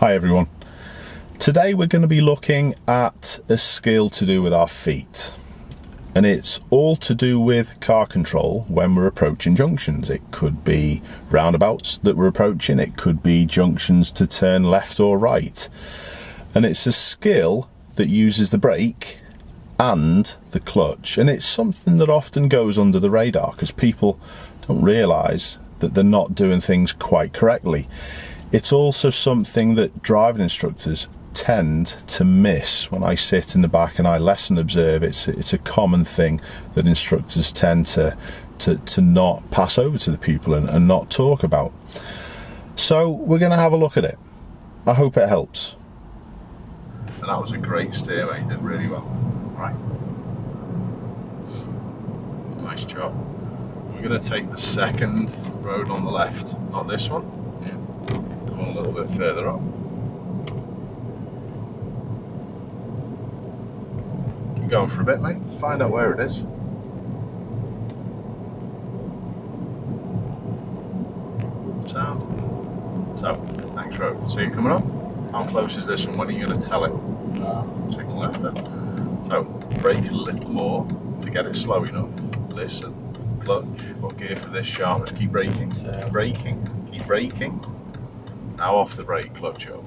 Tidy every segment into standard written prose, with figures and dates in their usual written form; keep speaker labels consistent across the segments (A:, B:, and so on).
A: Hi everyone. Today we're going to be looking at a skill to do with our feet, and it's all to do with car control when we're approaching junctions. It could be roundabouts that we're approaching, it could be junctions to turn left or right, and it's a skill that uses the brake and the clutch, and it's something that often goes under the radar because people don't realise that they're not doing things quite correctly. It's also something that driving instructors tend to miss. When I sit in the back and I lesson observe, it's a common thing that instructors tend to not pass over to the pupil and not talk about. So we're going to have a look at it. I hope it helps.
B: And that was a great steer, mate. You did really well. Right. Nice job. We're going to take the second road on the left, not this one. Come on a little bit further up. Keep going for a bit, mate. Find out where it is. Sound. So, next road. See it coming up? How close is this one? When are you going to tell it? Signal left then. So, brake a little more to get it slow enough. Listen. Clutch. What gear for this sharpness? Keep braking. Keep braking. Keep braking. Now off the brake, clutch up.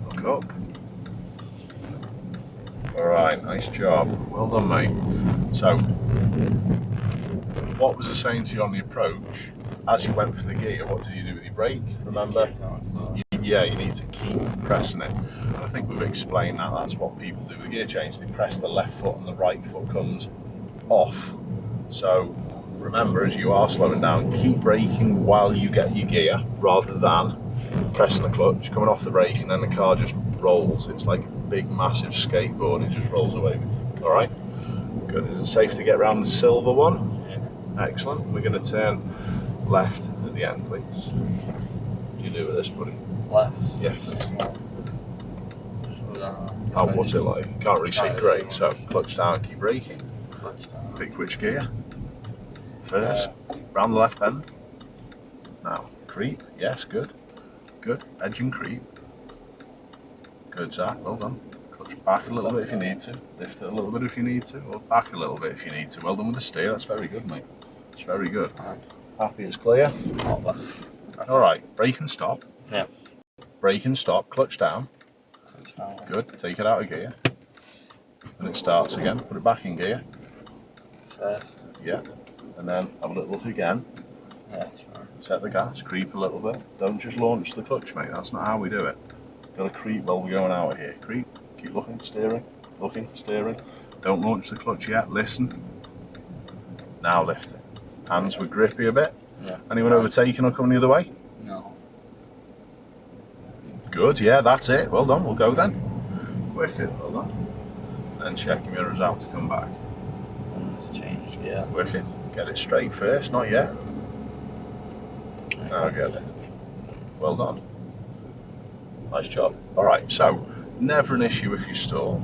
B: Look up. Alright, nice job. Well done, mate. So, what was I saying to you on the approach? As you went for the gear, what did you do with your brake? Remember? Yeah, you need to keep pressing it. And I think we've explained that. That's what people do with the gear change. They press the left foot and the right foot comes off. So, remember, as you are slowing down, keep braking while you get your gear rather than pressing the clutch, coming off the brake, and then the car just rolls. It's like a big massive skateboard, it just rolls away. Alright, good. Is it safe to get around the silver one? Yeah. Excellent. We're going to turn left at the end, please. What do you do with this, buddy?
C: Left?
B: Yes. Oh, what's it like? You can't really see great, so clutch down, keep braking. Pick which gear? First, round the left bend. Now, creep. Yes, good. Good. Edge and creep. Good, Zach. Well done. Clutch back a little bit if you need to. Lift it a little bit if you need to. Or back a little bit if you need to. Well done with the steer. That's very good, mate. It's very good. Happy it's clear? Alright. Brake and stop.
C: Yeah.
B: Brake and stop. Clutch down. Good. Take it out of gear. And it starts again. Put it back in gear.
C: First.
B: Yeah. And then have a little look again.
C: Yeah, that's right.
B: Set the gas, creep a little bit. Don't just launch the clutch, mate. That's not how we do it. Got to creep while we're going out of here. Creep. Keep looking, steering. Looking, steering. Don't launch the clutch yet. Listen. Now lift it. Hands were grippy a bit.
C: Yeah.
B: Anyone overtaking or coming the other way?
C: No.
B: Good. Yeah, that's it. Well done. We'll go then. Wicked. Well done. Then check your mirrors out to come back.
C: To change gear.
B: Wicked. Get it straight first. Not yet. Now get it. Well done. Nice job. Alright, so never an issue if you stall.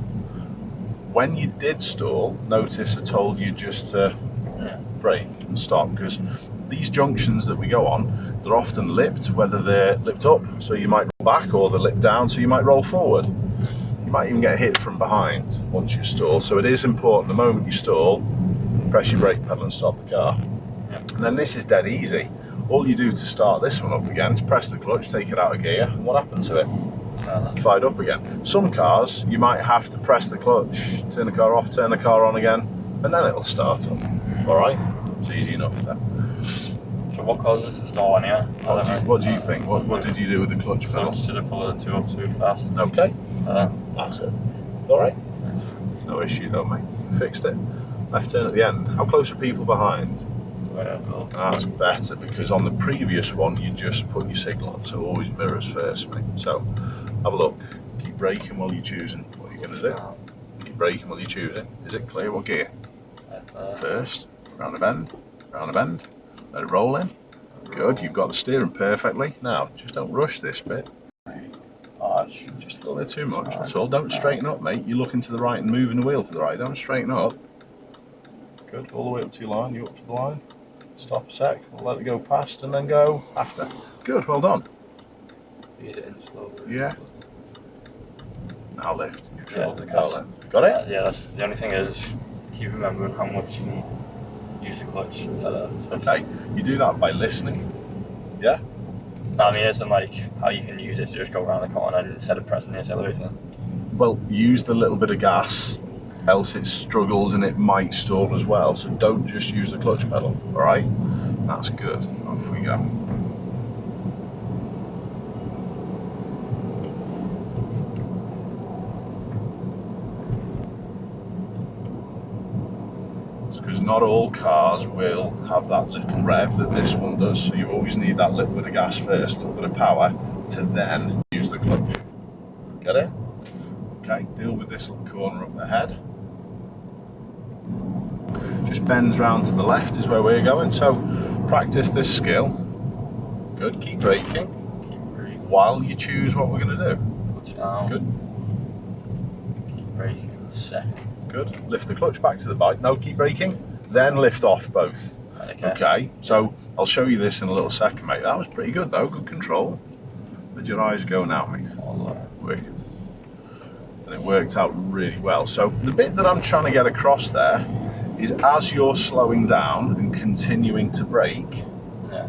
B: When you did stall, notice I told you just to brake and stop, because these junctions that we go on, they're often lipped, whether they're lipped up, so you might roll back, or they're lipped down, so you might roll forward. You might even get hit from behind once you stall, so it is important the moment you stall, press your brake pedal and stop the car. And then this is dead easy. All you do to start this one up again is press the clutch, take it out of gear, and what happened to it? Fired up again. Some cars, you might have to press the clutch, turn the car off, turn the car on again, and then it'll start up. Alright? It's easy enough then.
C: So what causes the stall anyway?
B: What do you think? What did you do with the clutch pedal?
C: Should have followed the two up too fast.
B: Okay. That's it. Alright? No issue though, mate. Fixed it. Left turn at the end. How close are people behind? That's better, because on the previous one you just put your signal on, so always mirrors first, mate. So have a look. Keep braking while you're choosing what you're going to do. Keep braking while you're choosing. Is it clear? What gear? First. Round the bend. Round the bend. Let it roll in. Good. You've got the steering perfectly. Now just don't rush this bit. Just a little bit too much. That's all. Don't straighten up, mate. You're looking to the right and moving the wheel to the right. Don't straighten up. Good. All the way up to your line. You up to the line. Stop a sec, we'll let it go past and then go after. Good, well done.
C: Feed it in slowly.
B: Yeah. Now lift. You've drilled the
C: Yeah,
B: car then. Got it?
C: Yeah, that's the only thing is keep remembering how much you need to use the clutch instead of.
B: Okay, you do that by listening. Yeah?
C: I mean, it's like how you can use it to just go around the corner instead of pressing the accelerator.
B: Well, use the little bit of gas, else it struggles and it might stall as well. So don't just use the clutch pedal, alright? That's good. Off we go. Because not all cars will have that little rev that this one does, so you always need that little bit of gas first, a little bit of power, to then use the clutch. Get it? Okay, deal with this little corner up ahead. Just bends round to the left is where we're going, so practice this skill. Good, keep braking. While you choose what we're going to do.
C: Clutch down.
B: Good.
C: Keep braking. Second.
B: Good. Lift the clutch back to the bike. No, keep braking. Then lift off both. Okay. So I'll show you this in a little second, mate. That was pretty good though. Good control. Where'd your eyes go now, mate? Wicked. And it worked out really well. So the bit that I'm trying to get across there is as you're slowing down and continuing to brake,
C: Yeah.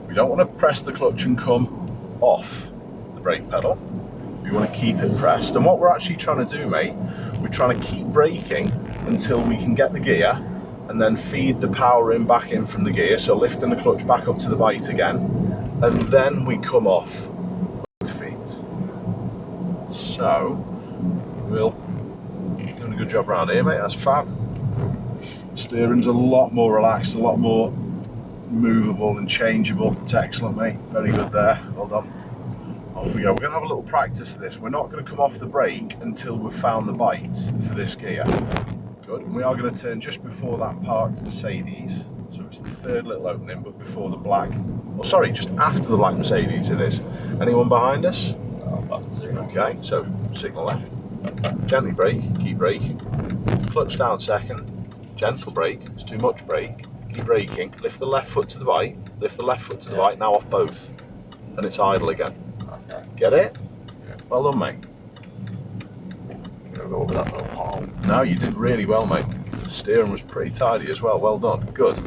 B: we don't want to press the clutch and come off the brake pedal. We want to keep it pressed. And what we're actually trying to do, mate, we're trying to keep braking until we can get the gear and then feed the power in back in from the gear, so lifting the clutch back up to the bite again, and then we come off both feet. So we'll doing a good job around here, mate. That's fab. Steering's a lot more relaxed, a lot more movable and changeable. It's excellent, mate. Very good there. Well done. Off we go. We're going to have a little practice of this. We're not going to come off the brake until we've found the bite for this gear. Good. And we are going to turn just before that parked Mercedes. So it's the third little opening, but before the black. Oh, sorry, just after the black Mercedes it is. Anyone behind us? Okay, so signal left. Gently brake, keep braking. Clutch down second. Gentle brake. It's too much brake. Keep braking. Lift the left foot to the right. Lift the left foot to the right. Now off both. And it's idle again.
C: Okay.
B: Get it? Well done, mate.
C: Go over that little palm.
B: No, you did really well, mate. The steering was pretty tidy as well. Well done. Good.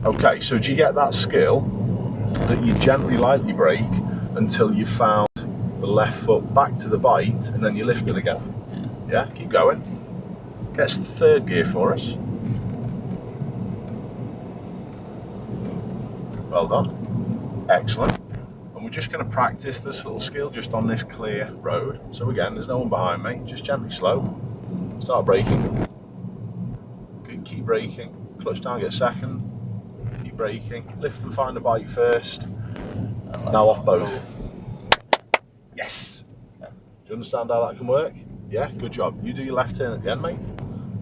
B: Okay, so do you get that skill that you gently lightly brake until you found the left foot back to the bite and then you lift it again? Yeah, keep going. Gets the third gear for us. Well done. Excellent. And we're just going to practice this little skill just on this clear road. So again, there's no one behind me. Just gently slow. Start braking. Keep braking. Clutch down, get second. Keep braking. Lift and find the bite first. Now off both. Yes. Do you understand how that can work? Yeah, good job. You do your left turn at the end, mate.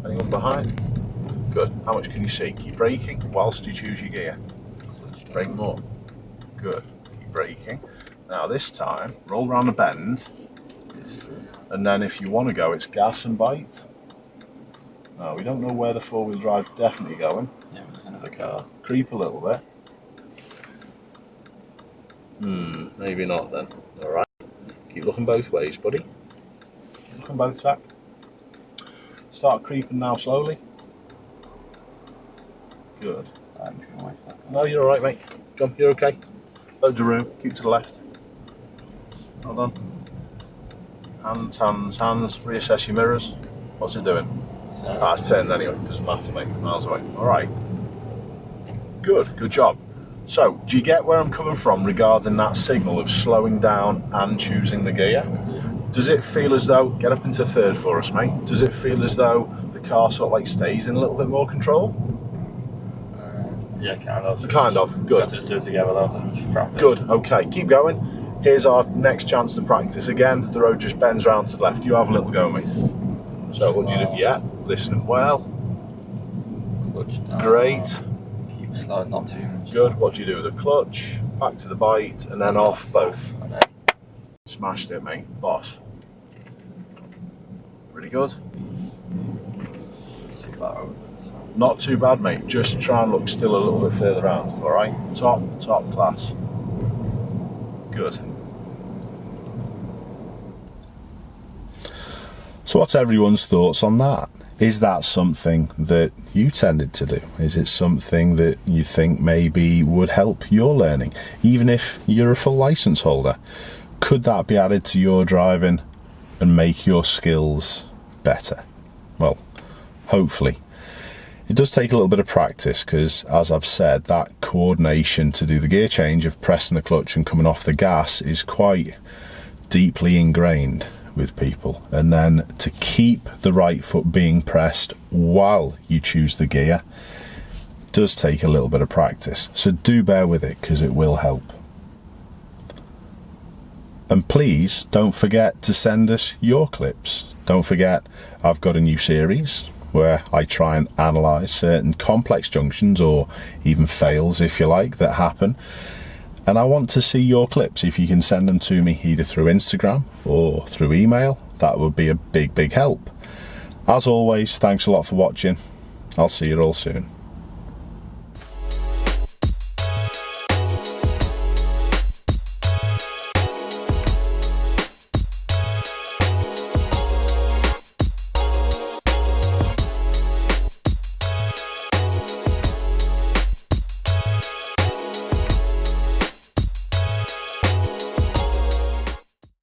B: Anyone behind? Good. How much can you see? Keep braking whilst you choose your gear. Brake more. Good. Keep braking. Now this time, roll around the bend, and then if you want to go, it's gas and bite. No, we don't know where the four-wheel drive's definitely going.
C: Yeah, there's another car.
B: Creep a little bit. Maybe not then. Alright. Keep looking both ways, buddy. Keep looking both track. Start creeping now slowly. Good. No, you're alright, mate. Come, you're okay. Loads of room. Keep to the left. Well done. Hands, hands, hands. Reassess your mirrors. What's it doing? It's turned anyway. Doesn't matter, mate. Miles away. Alright. Good. Good job. So, do you get where I'm coming from regarding that signal of slowing down and choosing the gear? Does it feel as though, get up into third for us, mate, does it feel as though the car sort of like stays in a little bit more control?
C: Yeah, kind of.
B: Kind of, good.
C: Just do it together though.
B: Good, okay, keep going. Here's our next chance to practice again. The road just bends round to the left. You have a little go, mate. So what do you do? Yeah, listening well.
C: Clutch down.
B: Great.
C: Keep slow, not too much.
B: Good. What do you do with the clutch? Back to the bite and then off both.
C: And then
B: Smashed it, mate. Boss. Pretty good.
C: too far over. So.
B: Not too bad, mate. Just try and look still a little bit further around. All right, top class. Good.
A: So what's everyone's thoughts on that? Is that something that you tended to do? Is it something that you think maybe would help your learning? Even if you're a full license holder, could that be added to your driving and make your skills better? Well, hopefully. It does take a little bit of practice because, as I've said, that coordination to do the gear change of pressing the clutch and coming off the gas is quite deeply ingrained with people. And then to keep the right foot being pressed while you choose the gear does take a little bit of practice. So do bear with it because it will help. And please don't forget to send us your clips. Don't forget, I've got a new series where I try and analyse certain complex junctions, or even fails if you like, that happen. And I want to see your clips. If you can send them to me either through Instagram or through email, that would be a big help. As always, thanks a lot for watching. I'll see you all soon.